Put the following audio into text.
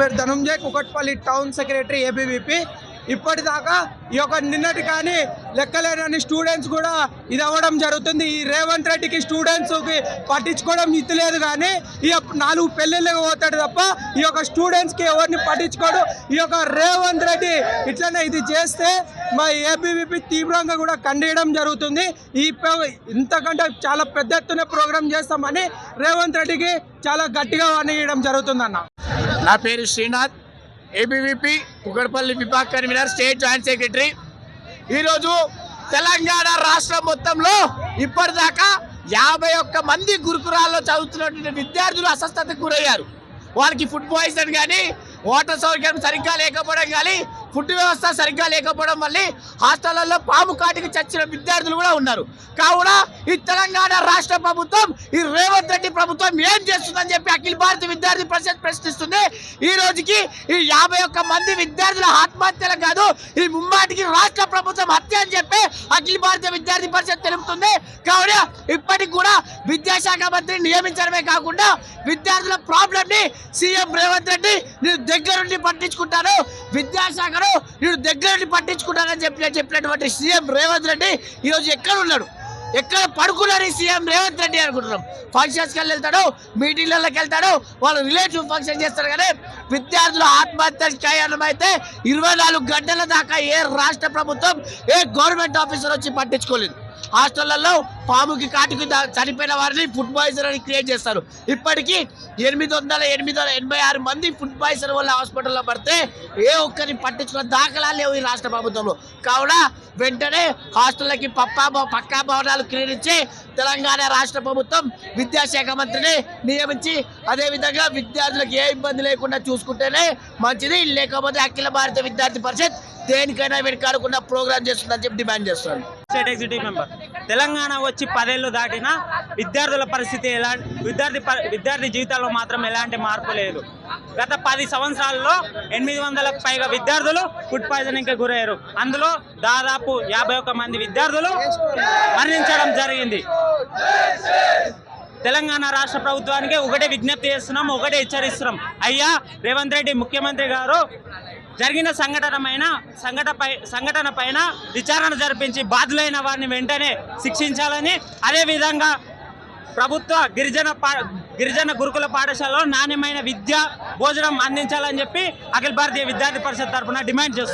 పేరు Dhananjay, Kukatpally town secretary ABVP. ఇప్పటిదాకా ఈ యొక్క నిన్నటి కానీ లెక్కలేనని స్టూడెంట్స్ కూడా ఇది అవ్వడం జరుగుతుంది. ఈ రేవంత్ రెడ్డికి స్టూడెంట్స్కి పట్టించుకోవడం ఇత్తలేదు, కానీ ఈ 4 పెళ్ళిళ్ళకి పోతాడు తప్ప ఈ యొక్క స్టూడెంట్స్కి ఎవరిని పట్టించుకోడు. ఈ యొక్క రేవంత్ రెడ్డి ఇట్లనే ఇది చేస్తే మా ఏబీవీపీ తీవ్రంగా కూడా ఖండించడం జరుగుతుంది. ఇంతకంటే చాలా పెద్ద ఎత్తున ప్రోగ్రాం చేస్తామని రేవంత్ రెడ్డికి చాలా గట్టిగా అనీయడం జరుగుతుందన్న. నా పేరు Srinath, ABVP Kukatpally vibhag convener, state joint secretary. ఈరోజు తెలంగాణ రాష్ట్రం మొత్తంలో ఇప్పటిదాకా 51 మంది గురుకులాల్లో చదువుతున్నటువంటి విద్యార్థులు అస్వస్థతకు గురయ్యారు. వాళ్ళకి ఫుడ్ పాయిజన్ కానీ, వాటర్ సౌకర్యం సరిగ్గా లేకపోవడం కానీ, ఫుడ్ వ్యవస్థ సరిగ్గా లేకపోవడం వల్ల హాస్టళ్లలో పాము కాటికి చచ్చిన విద్యార్థులు కూడా ఉన్నారు. కావున ఈ తెలంగాణ రాష్ట్ర ప్రభుత్వం, ఈ రేవంత్ రెడ్డి ప్రభుత్వం ఏం చేస్తుందని చెప్పి అఖిల భారత విద్యార్థి పరిషత్ ప్రశ్నిస్తుంది. ఈ రోజుకి ఈ 51 మంది విద్యార్థుల ఆత్మహత్యలు కాదు, ఈ ముమ్మాటికి రాష్ట్ర ప్రభుత్వం హత్య అని చెప్పి అఖిల భారత విద్యార్థి పరిషత్ తెలుపుతుంది. కావున ఇప్పటికి కూడా విద్యాశాఖ మంత్రిని నియమించడమే కాకుండా విద్యార్థుల ప్రాబ్లం ని సీఎం రేవంత్ రెడ్డి నేను దగ్గరుండి పట్టించుకుంటాను, విద్యాశాఖను నేను దగ్గరుండి పట్టించుకుంటానని చెప్పినటువంటి సీఎం రేవంత్ రెడ్డి ఈరోజు ఎక్కడ ఉన్నాడు, ఎక్కడ పడుకున్నారు ఈ సీఎం రేవంత్ రెడ్డి అనుకుంటున్నాం. ఫంక్షన్స్కి వెళ్తాడు, మీటింగ్లకి వెళ్తాడు, వాళ్ళు రిలేటివ్ ఫంక్షన్ చేస్తారు. కానీ విద్యార్థుల ఆత్మహత్యకి కారణమైతే 24 గంటల దాకా ఏ రాష్ట్ర ప్రభుత్వం, ఏ గవర్నమెంట్ ఆఫీసర్ వచ్చి పట్టించుకోలేదు. హాస్టళ్లలో పాముకి కాటుకి చనిపోయిన వారిని ఫుడ్ పాయిజన్ అని క్రియేట్ చేస్తారు. ఇప్పటికీ 886 మంది ఫుడ్ పాయిజన్ వల్ల హాస్పిటల్లో పడితే ఏ ఒక్కరిని పట్టించుకున్న దాఖలాలు లేవు ఈ రాష్ట్ర ప్రభుత్వంలో. కావున వెంటనే హాస్టళ్ళకి పక్కా భవనాలు క్రీడించి తెలంగాణ రాష్ట్ర ప్రభుత్వం విద్యాశాఖ మంత్రిని నియమించి అదేవిధంగా విద్యార్థులకు ఏ ఇబ్బంది లేకుండా చూసుకుంటేనే మంచిది. లేకపోతే అఖిల భారత విద్యార్థి పరిషత్ దేనికైనా వెనకాడకుండా ప్రోగ్రామ్ చేస్తుందని చెప్పి డిమాండ్ చేస్తున్నాను. State executive member. తెలంగాణ వచ్చి 10 ఏళ్ళు దాటినా విద్యార్థుల పరిస్థితి విద్యార్థి జీవితాల్లో మాత్రం ఎలాంటి మార్పు లేదు. గత 10 సంవత్సరాల్లో 800లకు పైగా విద్యార్థులు ఫుడ్ పాయిజనింగ్కి గురయ్యారు. అందులో దాదాపు 51 మంది విద్యార్థులు మరణించడం జరిగింది. తెలంగాణ రాష్ట్ర ప్రభుత్వానికి ఒకటే విజ్ఞప్తి చేస్తున్నాం, ఒకటే హెచ్చరిస్తున్నాం. అయ్యా రేవంత్ రెడ్డి ముఖ్యమంత్రి గారు జరిగిన సంఘటన పైన విచారణ జరిపించి బాధ్యులైన వారిని వెంటనే శిక్షించాలని, అదేవిధంగా ప్రభుత్వ గిరిజన గురుకుల పాఠశాలలో నాణ్యమైన విద్య భోజనం అందించాలని చెప్పి అఖిల భారతీయ విద్యార్థి పరిషత్ తరఫున డిమాండ్ చేస్తున్నారు.